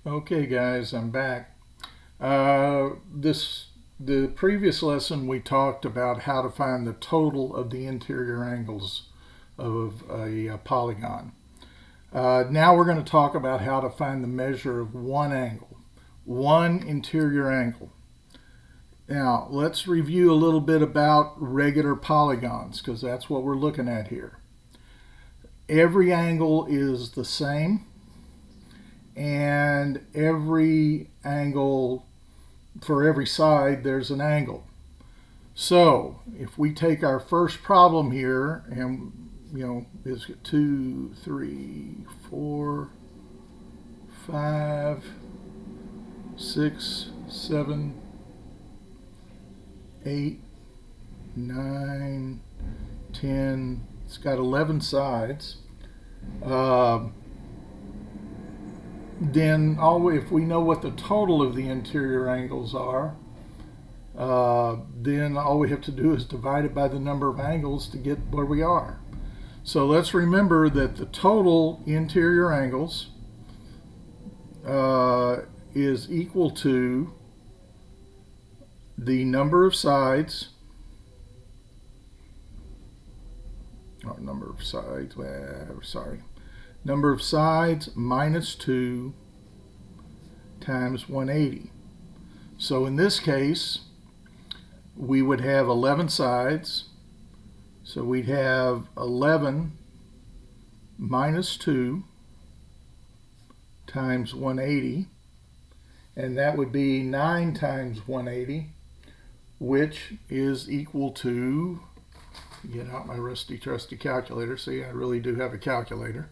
Okay, guys, I'm back. The previous lesson we talked about how to find the total of the interior angles of a polygon. Now we're going to talk about how to find the measure of one angle, one interior angle. Now let's review a little bit about regular polygons because that's what we're looking at here. Every angle is the same, and every angle for every side there's an angle. So if we take our first problem here, and is 2, 3, 4, 5, 6, 7, 8, 9, 10. It's got 11 sides. Then if we know what the total of the interior angles are, then all we have to do is divide it by the number of angles to get where we are. So let's remember that the total interior angles is equal to the number of sides, number of sides minus 2 times 180. So in this case, we would have 11 sides. So we'd have 11 minus 2 times 180. And that would be 9 times 180, which is equal to, get out my rusty trusty calculator. See, I really do have a calculator.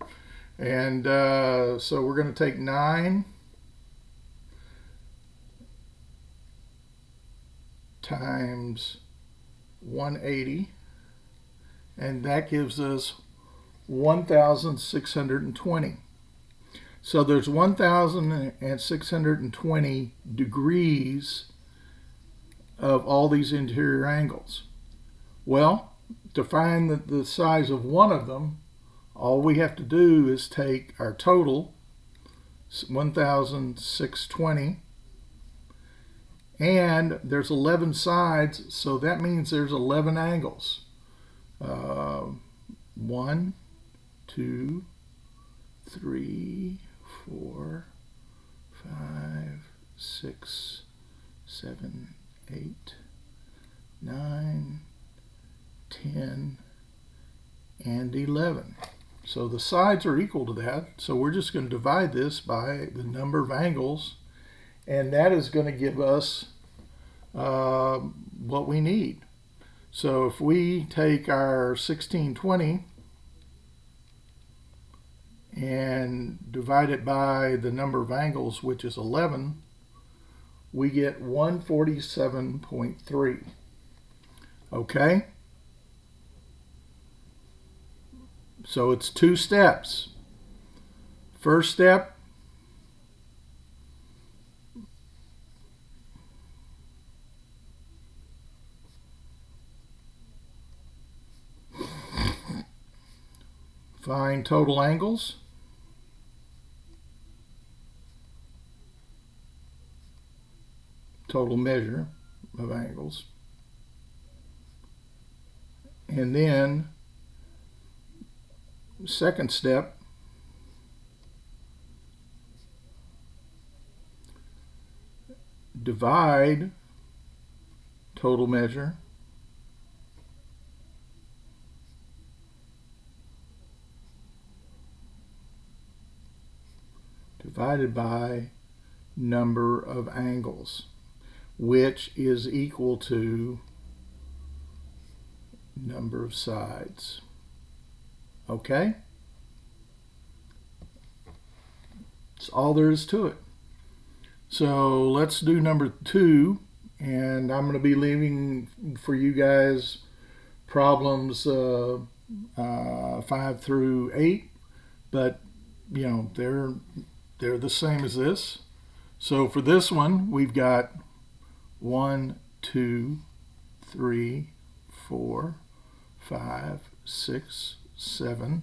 And so we're going to take 9 times 180, and that gives us 1,620. So there's 1,620 degrees of all these interior angles. Well, to find the size of one of them, all we have to do is take our total, 1,620, and there's 11 sides, so that means there's 11 angles. 1, 2, 3, 4, 5, 6, 7, 8, 9, 10, and 11. So the sides are equal to that. So we're just going to divide this by the number of angles, and that is going to give us what we need. So if we take our 1620 and divide it by the number of angles, which is 11, we get 147.3. Okay? So it's 2 steps. First step, find total angles. Total measure of angles. And then second step, divide total measure divided by number of angles, which is equal to number of sides. Okay? That's all there is to it. So let's do number 2, and I'm going to be leaving for you guys problems 5 through 8, but they're the same as this. So for this one, we've got 1, 2, 3, 4, 5, 6, 7.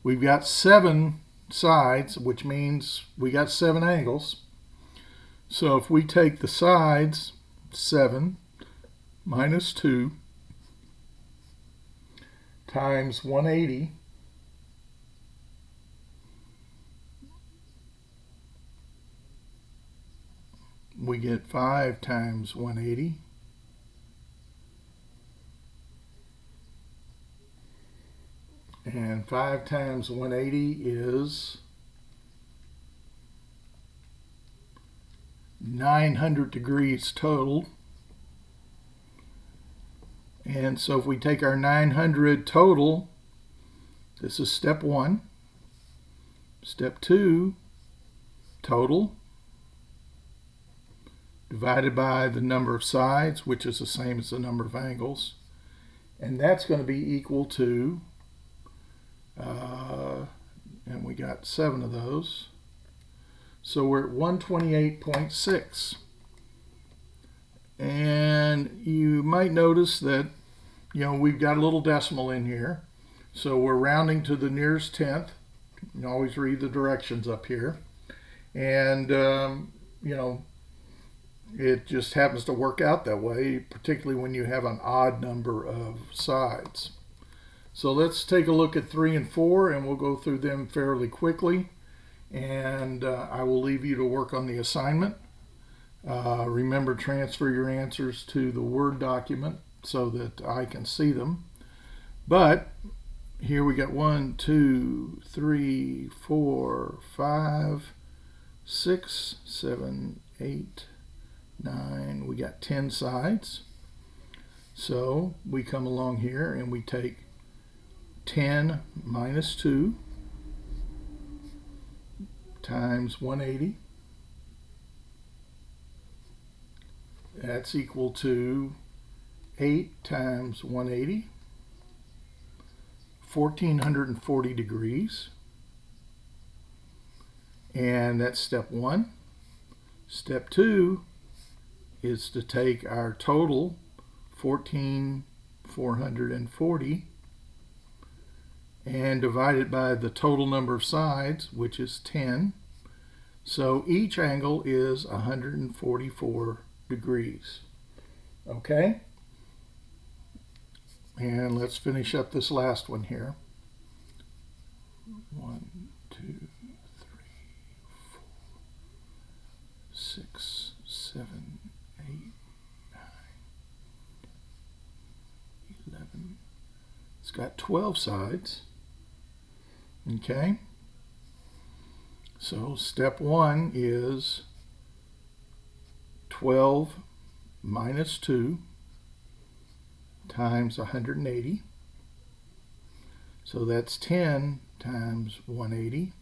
We've got 7 sides, which means we got 7 angles. So if we take the sides, 7 minus 2 times 180, we get 5 times 180. And 5 times 180 is 900 degrees total. And so if we take our 900 total, this is step 1. Step 2, total, divided by the number of sides, which is the same as the number of angles. And that's going to be equal to, and we got 7 of those. So we're at 128.6. And you might notice that, we've got a little decimal in here. So we're rounding to the nearest tenth. You always read the directions up here. And, it just happens to work out that way, particularly when you have an odd number of sides. So let's take a look at 3 and 4, and we'll go through them fairly quickly. And I will leave you to work on the assignment. Remember, transfer your answers to the Word document so that I can see them. But here we got 1, 2, 3, 4, 5, 6, 7, 8, 9. We got 10 sides. So we come along here and we take 10 minus 2 times 180. That's equal to 8 times 180, 1440 degrees. And that's step 1. Step 2 is to take our total, 1440, and divide it by the total number of sides, which is 10. So each angle is 144 degrees. Okay? And let's finish up this last one here. 1, 2, 3, 4, 6, 7, 8, 9, 11. It's got 12 sides. Okay? So step 1 is 12 minus 2 times 180. So that's 10 times 180,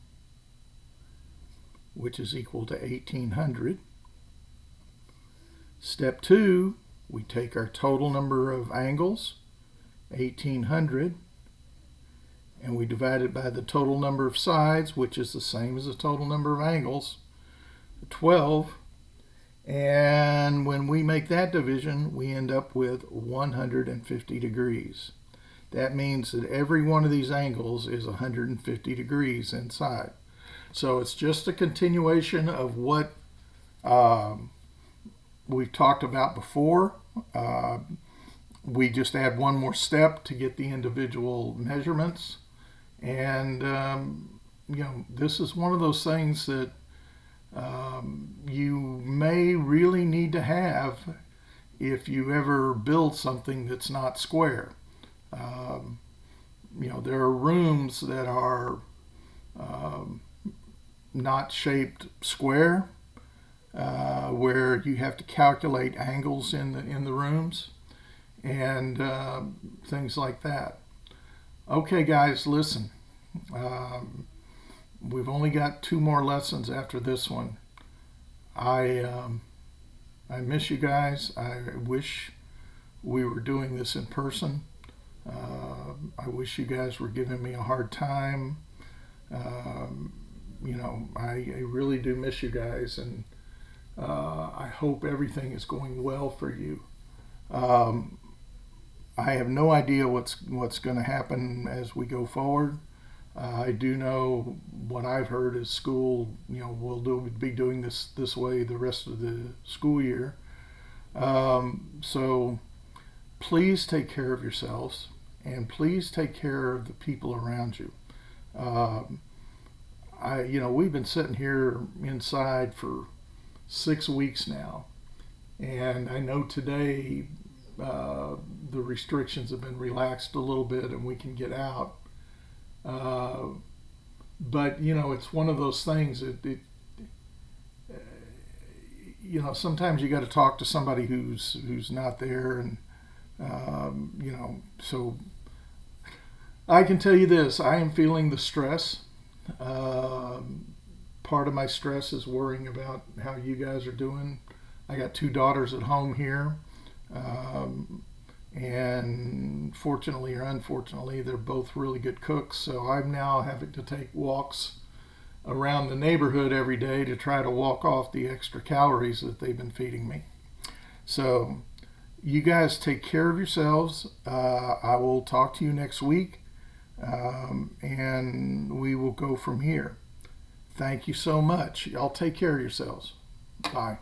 which is equal to 1800. Step 2, we take our total number of angles, 1800, and we divide it by the total number of sides, which is the same as the total number of angles, 12. And when we make that division, we end up with 150 degrees. That means that every one of these angles is 150 degrees inside. So it's just a continuation of what we've talked about before. We just add one more step to get the individual measurements. And, this is one of those things that you may really need to have if you ever build something that's not square. There are rooms that are not shaped square, where you have to calculate angles in the rooms and things like that. Okay, guys, listen. We've only got 2 more lessons after this one. I miss you guys. I wish we were doing this in person. I wish you guys were giving me a hard time. I really do miss you guys, and I hope everything is going well for you. I have no idea what's going to happen as we go forward. I do know what I've heard is school, be doing this way the rest of the school year. So please take care of yourselves, and please take care of the people around you. Um, we've been sitting here inside for 6 weeks now, and I know today the restrictions have been relaxed a little bit, and we can get out. Uh, but it's one of those things sometimes you got to talk to somebody who's not there, and so I can tell you this: I am feeling the stress. Part of my stress is worrying about how you guys are doing. I got two daughters at home here, um, and fortunately or unfortunately, they're both really good cooks. So I'm now having to take walks around the neighborhood every day to try to walk off the extra calories that they've been feeding me. So you guys take care of yourselves. I will talk to you next week, and we will go from here. Thank you so much. Y'all take care of yourselves. Bye.